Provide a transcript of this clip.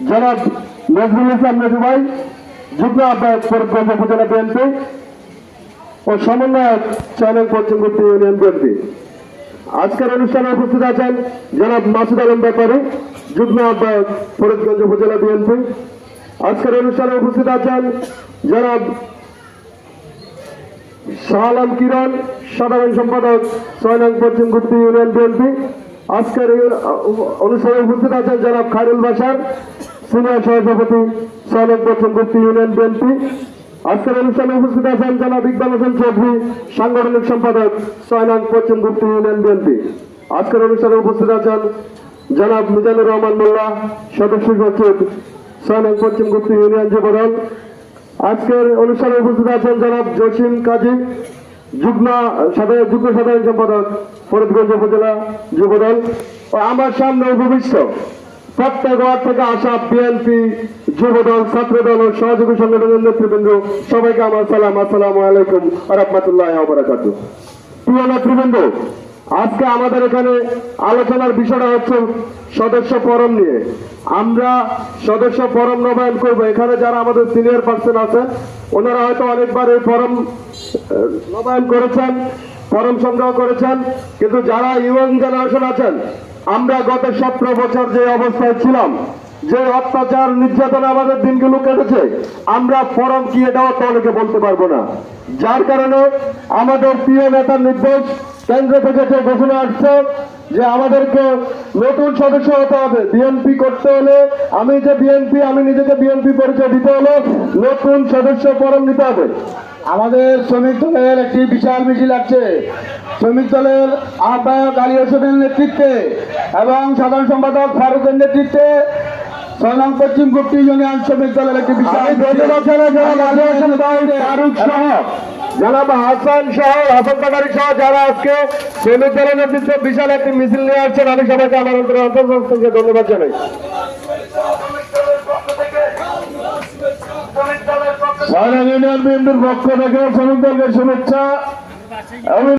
জনাব নজরুল ইসলাম নজরুল ভাই, যুগ্ম আহ্বায়ক ফরিদগঞ্জ উপজেলা বিএনপি ও সমন্বয়ক চয়ন পশ্চিম গুপ্তি ইউনিয়ন বিএনপি। আজকের অনুষ্ঠানে উপস্থিত আছেন জনাব মাসুদ আলম ব্যাপারী, যুগ্ম আহ্বায়ক ফরিদগঞ্জ উপজেলা বিএনপি। আজকের অনুষ্ঠানে উপস্থিত আছেন জনাব শাহ আলম কিরণ, সাধারণ সম্পাদক চয়ন পশ্চিম গুপ্তি ইউনিয়ন বিএনপি। আজকের অনুষ্ঠানে উপস্থিত আছেন জনাব খায়রুল বাশার, সিনিয়র সহসভাপতি চয়ন পশ্চিম গুপ্তি ইউনিয়ন বিএনপি। আজকের অনুষ্ঠানে উপস্থিত আছেন জনাব ইকবাল হোসেন চৌধুরী, সাংগঠনিক সম্পাদক চয়ন পশ্চিম গুপ্তি ইউনিয়ন বিএনপি। আজকের অনুষ্ঠানে উপস্থিত আছেন জনাব মিজানুর রহমান মোল্লা, সদস্য সচিব চয়ন পশ্চিম গুপ্তি ইউনিয়ন যুবদল। আজকের অনুষ্ঠানে উপস্থিত আছেন জনাব জসিম কাজী, যুগ্ম সাধারণ সম্পাদক ফরিদগঞ্জ উপজেলা যুবদল। ও আমার সামনে উপবিষ্ট প্রত্যেক ওয়ার্ড থেকে আসা বিএনপি, যুবদল, ছাত্রদল ও সহযোগী সংগঠনের নেতৃবৃন্দ, সবাইকে আমার সালাম, আসসালামু আলাইকুম ওয়া রাহমাতুল্লাহি ওয়া বারাকাতুহু। প্রিয় নেতৃবৃন্দ, আজকে আমাদের এখানে আলোচনার বিষয়টা হচ্ছে সদস্য ফরম নিয়ে। আমরা সদস্য ফরম নবায়ন করবো। এখানে যারা আমাদের সিনিয়র পার্সন আছেন, ওনারা হয়তো অনেকবার এই ফরম নবায়ন করেছেন, ফরম সংগ্রহ করেছেন, কিন্তু যারা ইয়ং জেনারেশন আছেন, আমরা গত 17 বছর যে অবস্থায় ছিলাম, যে অত্যাচার নির্যাতনে আমাদের দিনগুলো কেটেছে, আমরা ফরম কি এটাও তো অনেকে বলতে পারবো না। যার কারণে আমাদের প্রিয় নেতার নির্দেশ, কেন্দ্র থেকে যে ঘোষণা আসছে যে আমাদেরকে নতুন সদস্য হতে হবে, বিএনপি করতে হলে, আমি নিজেকে বিএনপি পরিচয় দিতে হলে নতুন সদস্য ফরম নিতে হবে। আমাদের শ্রমিক দলের একটি বিশাল মিছিল আছে। শ্রমিক দলের আহ্বায়ক আলী হোসেনের নেতৃত্বে এবং সাধারণ সম্পাদক ফারুকের নেতৃত্বে চয়ন পশ্চিম গুপ্তি ইউনিয়ন শ্রমিক দলের একটি বিশাল জনাব হাসান বাগারি সহ যারা আজকে শ্রমিক দলের নেতৃত্বে বিশাল একটি মিছিল নিয়ে আসছেন, আমি সবাইকে আমার অন্তর্গত ধন্যবাদ জানাই। ইউনিয়ন বিএনপির পক্ষ থেকে শ্রমিক দলকে শুভেচ্ছা।